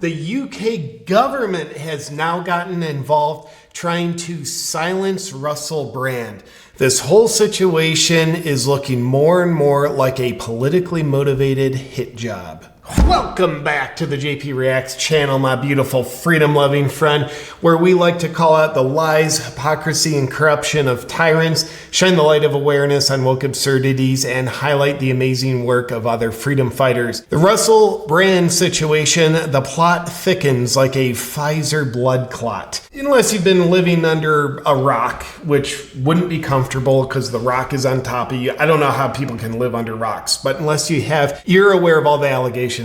The UK government has now gotten involved trying to silence Russell Brand. This whole situation is looking more and more like a politically motivated hit job. Welcome back to the JP Reacts channel, my beautiful freedom-loving friend, where we like to call out the lies, hypocrisy, and corruption of tyrants, shine the light of awareness on woke absurdities, and highlight the amazing work of other freedom fighters. The Russell Brand situation, the plot thickens like a Pfizer blood clot. Unless you've been living under a rock, which wouldn't be comfortable because the rock is on top of you. I don't know how people can live under rocks, but unless you're aware of all the allegations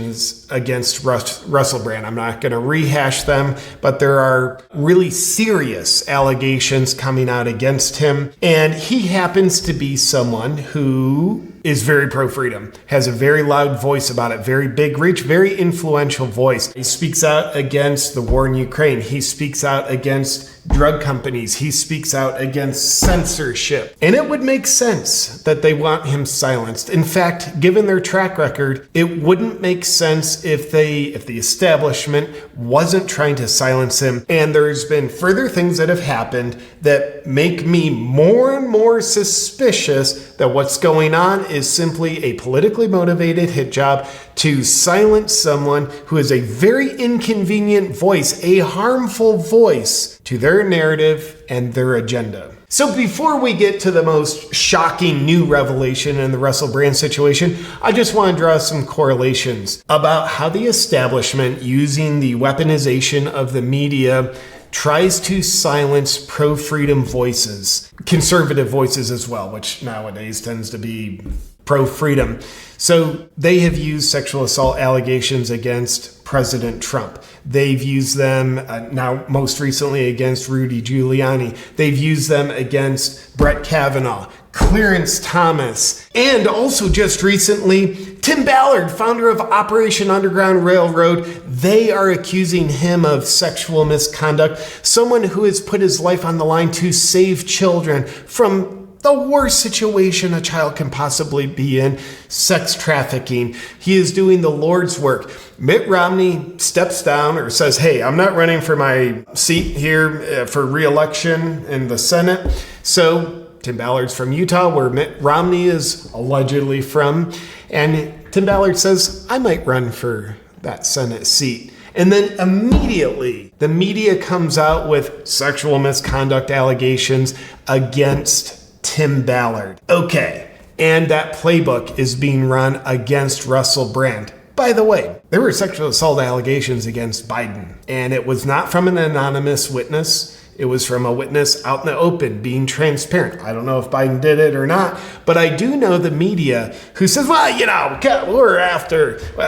against Russell Brand. I'm not going to rehash them, but there are really serious allegations coming out against him. And he happens to be someone who is very pro-freedom, has a very loud voice about it, very big reach, very influential voice. He speaks out against the war in Ukraine. He speaks out against drug companies. He speaks out against censorship. And it would make sense that they want him silenced. In fact, given their track record, it wouldn't make sense if the establishment wasn't trying to silence him. And there's been further things that have happened that make me more and more suspicious that what's going on is simply a politically motivated hit job to silence someone who is a very inconvenient voice, a harmful voice to their narrative and their agenda. So before we get to the most shocking new revelation in the Russell Brand situation, I just want to draw some correlations about how the establishment, using the weaponization of the media, tries to silence pro-freedom voices, conservative voices as well, which nowadays tends to be pro-freedom. So they have used sexual assault allegations against President Trump. They've used them now most recently against Rudy Giuliani. They've used them against Brett Kavanaugh, Clarence Thomas, and also just recently, Tim Ballard, founder of Operation Underground Railroad. They are accusing him of sexual misconduct, someone who has put his life on the line to save children from the worst situation a child can possibly be in, sex trafficking. He is doing the Lord's work. Mitt Romney steps down or says, hey, I'm not running for my seat here for re-election in the Senate. So Tim Ballard's from Utah, where Mitt Romney is allegedly from. And Tim Ballard says, I might run for that Senate seat. And then immediately, the media comes out with sexual misconduct allegations against Tim Ballard. Okay, and that playbook is being run against Russell Brand. By the way, there were sexual assault allegations against Biden, and it was not from an anonymous witness. It was from a witness out in the open, being transparent. I don't know if Biden did it or not, but I do know the media who says, well,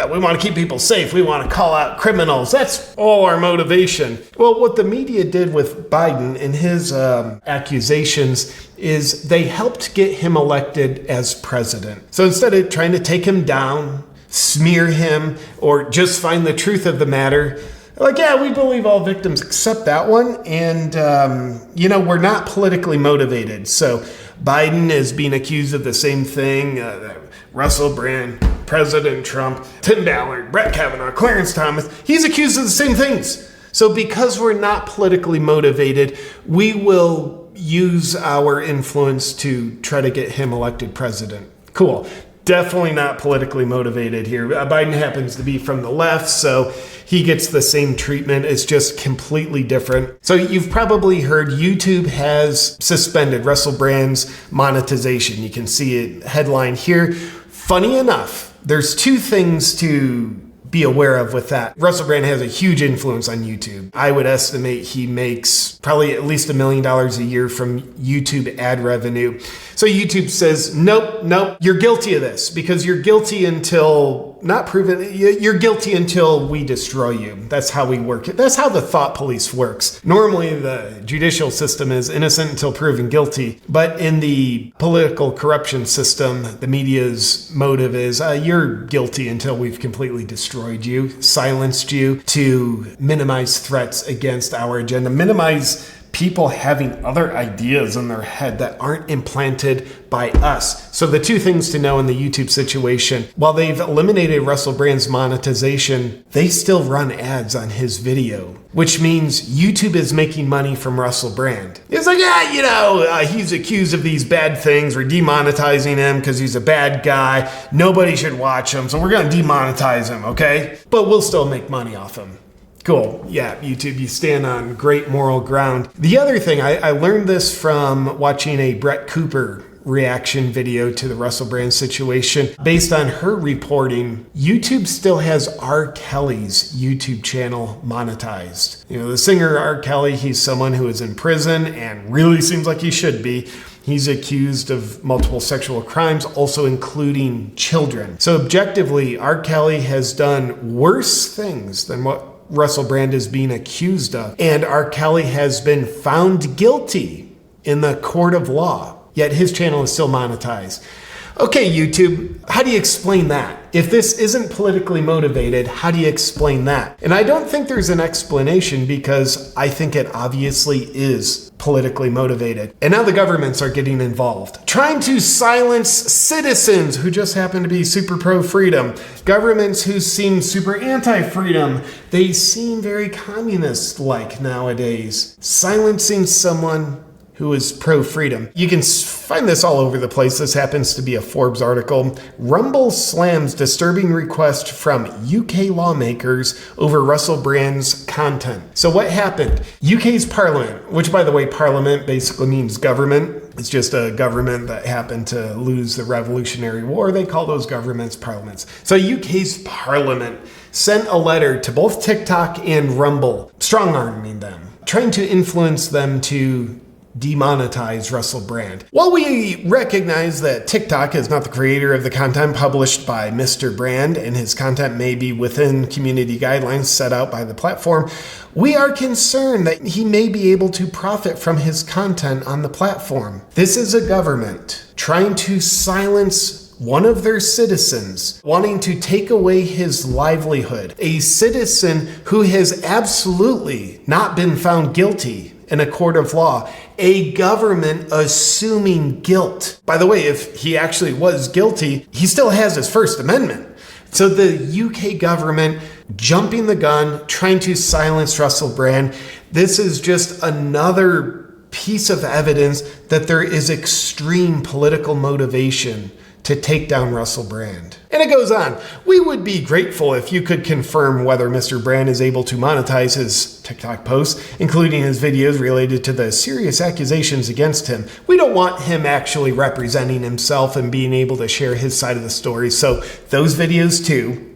we want to keep people safe. We want to call out criminals. That's all our motivation. Well, what the media did with Biden and his accusations is they helped get him elected as president. So instead of trying to take him down, smear him, or just find the truth of the matter, like, yeah, we believe all victims except that one. And, we're not politically motivated. So Biden is being accused of the same thing. Russell Brand, President Trump, Tim Ballard, Brett Kavanaugh, Clarence Thomas. He's accused of the same things. So because we're not politically motivated, we will use our influence to try to get him elected president. Cool. Definitely not politically motivated here. Biden happens to be from the left, so he gets the same treatment. It's just completely different. So you've probably heard YouTube has suspended Russell Brand's monetization. You can see it headline here. Funny enough, there's two things to be aware of with that. Russell Brand has a huge influence on YouTube. I would estimate he makes probably at least $1 million a year from YouTube ad revenue. So YouTube says, nope, you're guilty of this because you're guilty until not proven. You're guilty until we destroy you. That's how we work it. That's how the thought police works. Normally, the judicial system is innocent until proven guilty. But in the political corruption system, the media's motive is you're guilty until we've completely destroyed you, silenced you to minimize threats against our agenda, minimize people having other ideas in their head that aren't implanted by us. So the two things to know in the YouTube situation, while they've eliminated Russell Brand's monetization, they still run ads on his video, which means YouTube is making money from Russell Brand. It's like, he's accused of these bad things. We're demonetizing him because he's a bad guy. Nobody should watch him, so we're going to demonetize him, okay? But we'll still make money off him. Cool. Yeah, YouTube, you stand on great moral ground. The other thing, I learned this from watching a Brett Cooper reaction video to the Russell Brand situation. Based on her reporting, YouTube still has R. Kelly's YouTube channel monetized. The singer R. Kelly, he's someone who is in prison and really seems like he should be. He's accused of multiple sexual crimes, also including children. So objectively, R. Kelly has done worse things than what Russell Brand is being accused of. And R. Kelly has been found guilty in the court of law, yet his channel is still monetized. Okay, YouTube, how do you explain that? If this isn't politically motivated, how do you explain that? And I don't think there's an explanation because I think it obviously is politically motivated. And now the governments are getting involved, trying to silence citizens who just happen to be super pro-freedom. Governments who seem super anti-freedom. They seem very communist-like nowadays. Silencing someone who is pro-freedom. You can find this all over the place. This happens to be a Forbes article. Rumble slams disturbing request from UK lawmakers over Russell Brand's content. So what happened? UK's parliament, which by the way, parliament basically means government. It's just a government that happened to lose the Revolutionary War. They call those governments parliaments. So UK's parliament sent a letter to both TikTok and Rumble, strong-arming them, trying to influence them to demonetize Russell Brand. While we recognize that TikTok is not the creator of the content published by Mr. Brand and his content may be within community guidelines set out by the platform, we are concerned that he may be able to profit from his content on the platform. This is a government trying to silence one of their citizens, wanting to take away his livelihood. A citizen who has absolutely not been found guilty in a court of law. A government assuming guilt. By the way, if he actually was guilty, he still has his First Amendment. So the UK government jumping the gun, trying to silence Russell Brand. This is just another piece of evidence that there is extreme political motivation to take down Russell Brand. And it goes on. We would be grateful if you could confirm whether Mr. Brand is able to monetize his TikTok posts, including his videos related to the serious accusations against him. We don't want him actually representing himself and being able to share his side of the story. So those videos too.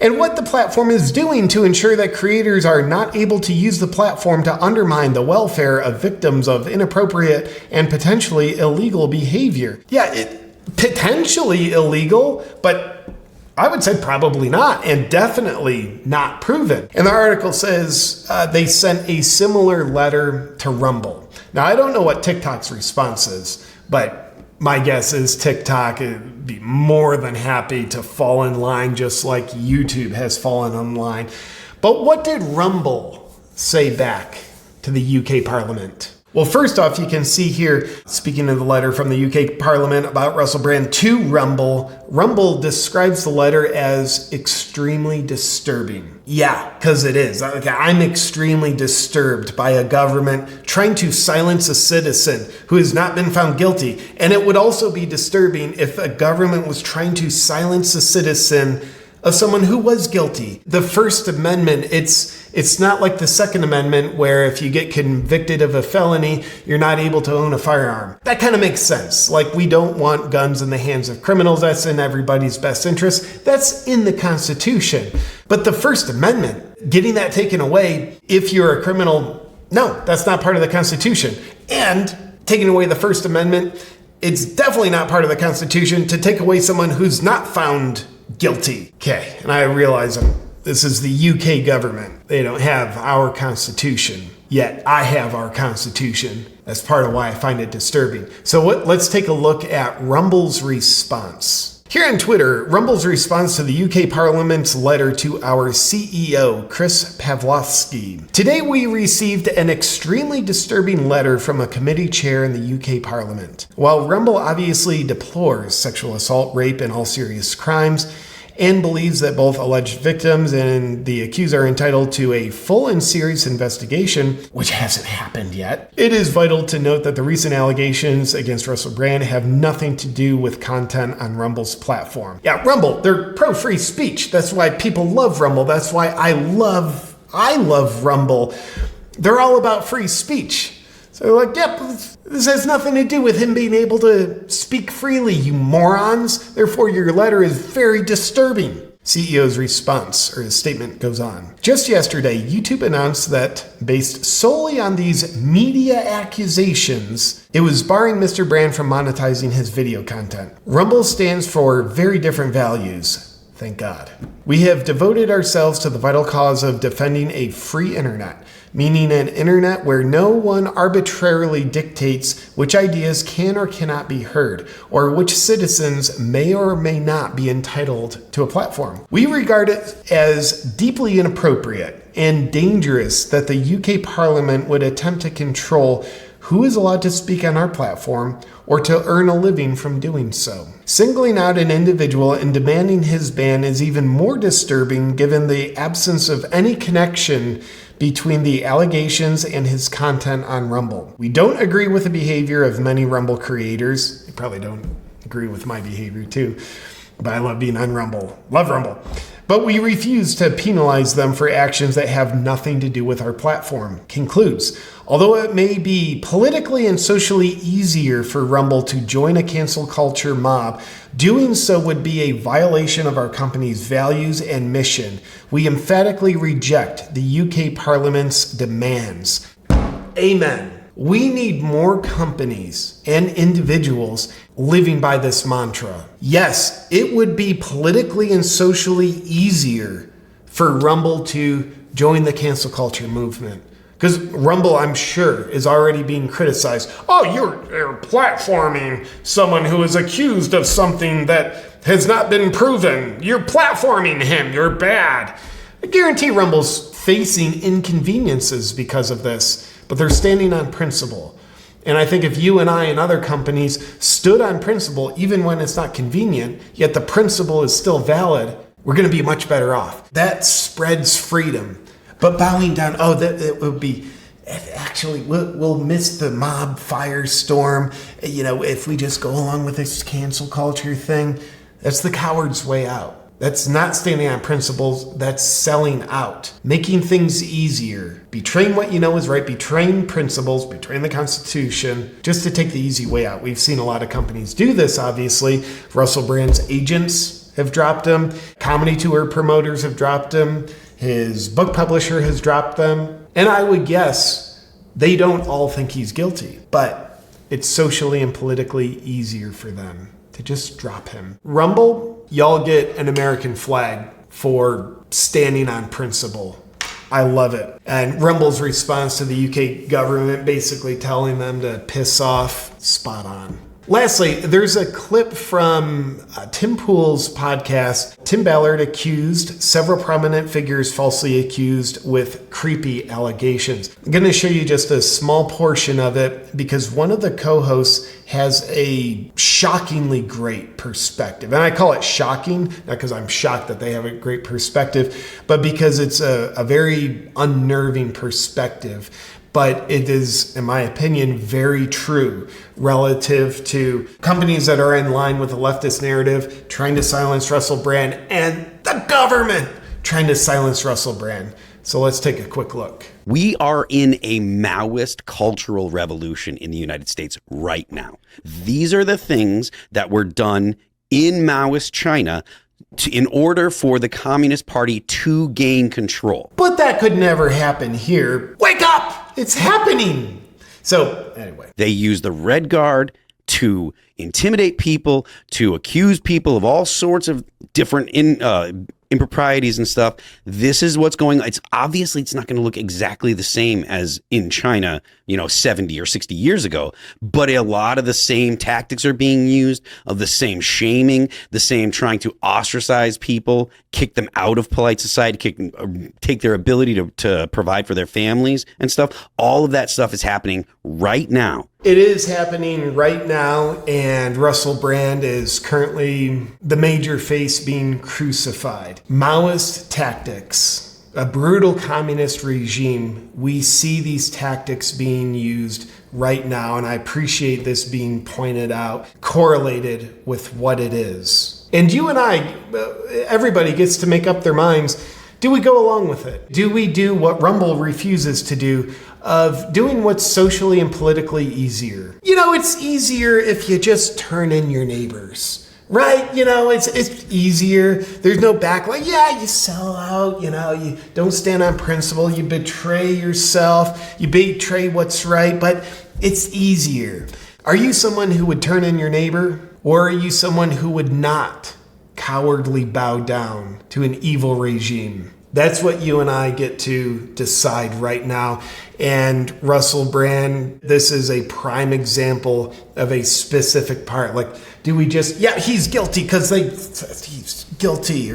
And what the platform is doing to ensure that creators are not able to use the platform to undermine the welfare of victims of inappropriate and potentially illegal behavior. Yeah, potentially illegal, but I would say probably not, and definitely not proven. And the article says they sent a similar letter to Rumble. Now, I don't know what TikTok's response is, but my guess is TikTok would be more than happy to fall in line just like YouTube has fallen in line. But what did Rumble say back to the UK Parliament? Well, first off, you can see here, speaking of the letter from the UK Parliament about Russell Brand to Rumble, Rumble describes the letter as extremely disturbing. Yeah, because it is. I'm extremely disturbed by a government trying to silence a citizen who has not been found guilty. And it would also be disturbing if a government was trying to silence a citizen of someone who was guilty. The First Amendment, it's not like the Second Amendment where if you get convicted of a felony, you're not able to own a firearm. That kind of makes sense. Like, we don't want guns in the hands of criminals. That's in everybody's best interest. That's in the Constitution. But the First Amendment, getting that taken away if you're a criminal, no, that's not part of the Constitution. And taking away the First Amendment, it's definitely not part of the Constitution to take away someone who's not found guilty. Okay, and I realize this is the UK government. They don't have our Constitution, yet I have our Constitution. That's part of why I find it disturbing. So let's take a look at Rumble's response. Here on Twitter, Rumble's response to the UK Parliament's letter to our CEO, Chris Pavlovski. Today we received an extremely disturbing letter from a committee chair in the UK Parliament. While Rumble obviously deplores sexual assault, rape, and all serious crimes, and believes that both alleged victims and the accused are entitled to a full and serious investigation, which hasn't happened yet, it is vital to note that the recent allegations against Russell Brand have nothing to do with content on Rumble's platform. Yeah, Rumble, they're pro-free speech. That's why people love Rumble. That's why I love Rumble. They're all about free speech. So they're like, yep, this has nothing to do with him being able to speak freely, you morons. Therefore, your letter is very disturbing. CEO's response, or his statement, goes on. Just yesterday, YouTube announced that, based solely on these media accusations, it was barring Mr. Brand from monetizing his video content. Rumble stands for very different values. Thank God. We have devoted ourselves to the vital cause of defending a free internet, meaning an internet where no one arbitrarily dictates which ideas can or cannot be heard, or which citizens may or may not be entitled to a platform. We regard it as deeply inappropriate and dangerous that the UK Parliament would attempt to control who is allowed to speak on our platform or to earn a living from doing so. Singling out an individual and demanding his ban is even more disturbing given the absence of any connection between the allegations and his content on Rumble. We don't agree with the behavior of many Rumble creators. You probably don't agree with my behavior too, but I love being on Rumble. Love Rumble. But we refuse to penalize them for actions that have nothing to do with our platform. Concludes, although it may be politically and socially easier for Rumble to join a cancel culture mob, doing so would be a violation of our company's values and mission. We emphatically reject the UK Parliament's demands. Amen. We need more companies and individuals living by this mantra. Yes, it would be politically and socially easier for Rumble to join the cancel culture movement. Because Rumble, I'm sure, is already being criticized. Oh, you're platforming someone who is accused of something that has not been proven. You're platforming him. You're bad. I guarantee Rumble's facing inconveniences because of this, but they're standing on principle. And I think if you and I and other companies stood on principle, even when it's not convenient, yet the principle is still valid, we're going to be much better off. That spreads freedom. But bowing down, that it would be, actually, we'll miss the mob firestorm, if we just go along with this cancel culture thing. That's the coward's way out. That's not standing on principles, that's selling out. Making things easier. Betraying what you know is right, betraying principles, betraying the Constitution, just to take the easy way out. We've seen a lot of companies do this, obviously. Russell Brand's agents have dropped him. Comedy tour promoters have dropped him. His book publisher has dropped them. And I would guess they don't all think he's guilty, but it's socially and politically easier for them to just drop him. Rumble, y'all get an American flag for standing on principle. I love it. And Rumble's response to the UK government basically telling them to piss off, spot on. Lastly, there's a clip from Tim Poole's podcast. Tim Ballard accused several prominent figures falsely accused with creepy allegations. I'm going to show you just a small portion of it because one of the co-hosts has a shockingly great perspective. And I call it shocking, not because I'm shocked that they have a great perspective, but because it's a very unnerving perspective. But it is, in my opinion, very true relative to companies that are in line with the leftist narrative, trying to silence Russell Brand, and the government trying to silence Russell Brand. So let's take a quick look. We are in a Maoist cultural revolution in the United States right now. These are the things that were done in Maoist China in order for the Communist Party to gain control. But that could never happen here. Wake up! It's happening! So, anyway. They use the Red Guard to intimidate people, to accuse people of all sorts of different improprieties and stuff. This is what's going on. It's obviously it's not going to look exactly the same as in China, 70 or 60 years ago, but a lot of the same tactics are being used, of the same shaming, the same trying to ostracize people, kick them out of polite society, take their ability to provide for their families and stuff. All of that stuff is happening right now. It is happening right now, and Russell Brand is currently the major face being crucified. Maoist tactics, a brutal communist regime. We see these tactics being used right now, and I appreciate this being pointed out, correlated with what it is. And you and I, everybody gets to make up their minds. Do we go along with it? Do we do what Rumble refuses to do, of doing what's socially and politically easier? It's easier if you just turn in your neighbors, right? It's easier. There's no backlash. Yeah, you sell out, you don't stand on principle. You betray yourself. You betray what's right, but it's easier. Are you someone who would turn in your neighbor? Or are you someone who would not cowardly bow down to an evil regime? That's what you and I get to decide right now. And Russell Brand, this is a prime example of a specific part. Like, do we just, he's guilty because he's guilty,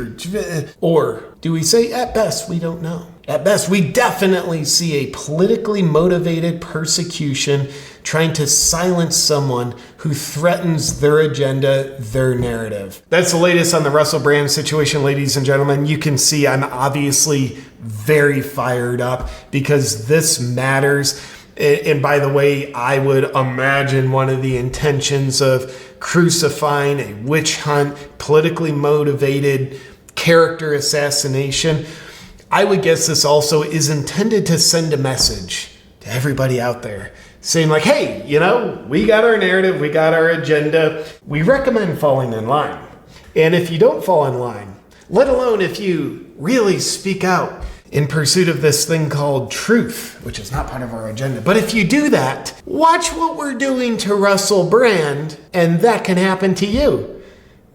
or do we say, at best, we don't know? At best, we definitely see a politically motivated persecution trying to silence someone who threatens their agenda, their narrative. That's the latest on the Russell Brand situation, ladies and gentlemen. You can see I'm obviously very fired up because this matters. And by the way, I would imagine one of the intentions of crucifying a witch hunt, politically motivated character assassination, I would guess this also is intended to send a message to everybody out there saying like, hey, we got our narrative, we got our agenda. We recommend falling in line. And if you don't fall in line, let alone if you really speak out in pursuit of this thing called truth, which is not part of our agenda. But if you do that, watch what we're doing to Russell Brand, and that can happen to you.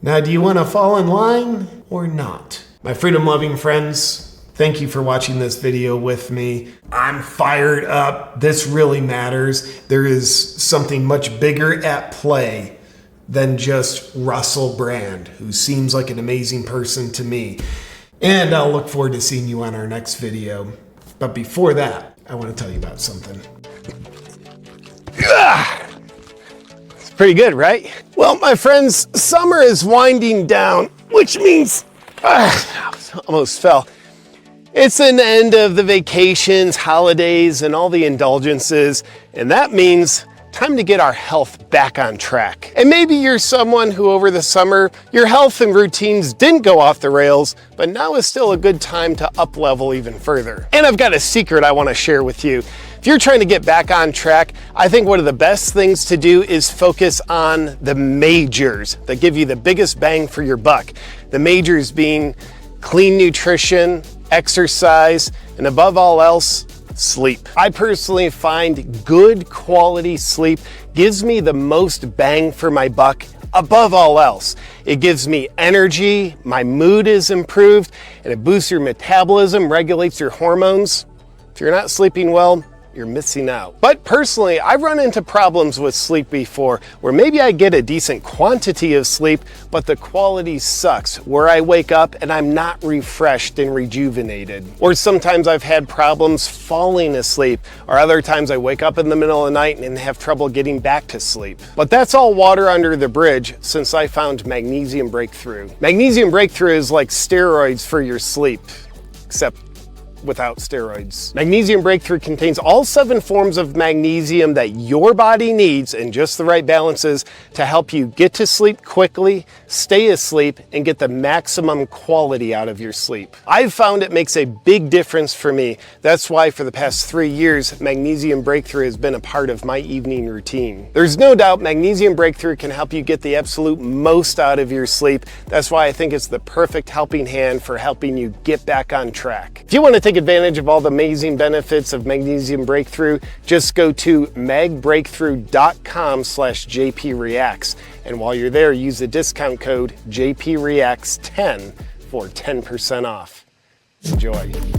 Now, do you want to fall in line or not? My freedom-loving friends, thank you for watching this video with me. I'm fired up. This really matters. There is something much bigger at play than just Russell Brand, who seems like an amazing person to me. And I'll look forward to seeing you on our next video. But before that, I want to tell you about something. It's pretty good, right? Well, my friends, summer is winding down, which means I almost fell. It's an end of the vacations, holidays, and all the indulgences, and that means time to get our health back on track. And maybe you're someone who over the summer, your health and routines didn't go off the rails, but now is still a good time to up level even further. And I've got a secret I want to share with you. If you're trying to get back on track, I think one of the best things to do is focus on the majors that give you the biggest bang for your buck. The majors being clean nutrition, exercise, and above all else, sleep. I personally find good quality sleep gives me the most bang for my buck above all else. It gives me energy, my mood is improved, and it boosts your metabolism, regulates your hormones. If you're not sleeping well, you're missing out. But personally, I've run into problems with sleep before where maybe I get a decent quantity of sleep, but the quality sucks, where I wake up and I'm not refreshed and rejuvenated. Or sometimes I've had problems falling asleep, or other times I wake up in the middle of the night and have trouble getting back to sleep. But that's all water under the bridge since I found Magnesium Breakthrough. Magnesium Breakthrough is like steroids for your sleep, except without steroids. Magnesium Breakthrough contains all 7 forms of magnesium that your body needs in just the right balances to help you get to sleep quickly, stay asleep, and get the maximum quality out of your sleep. I've found it makes a big difference for me. That's why for the past 3 years, Magnesium Breakthrough has been a part of my evening routine. There's no doubt Magnesium Breakthrough can help you get the absolute most out of your sleep. That's why I think it's the perfect helping hand for helping you get back on track. If you want to take advantage of all the amazing benefits of Magnesium Breakthrough, just go to magbreakthrough.com/JPReacts. And while you're there, use the discount code JPReacts10 for 10% off. Enjoy.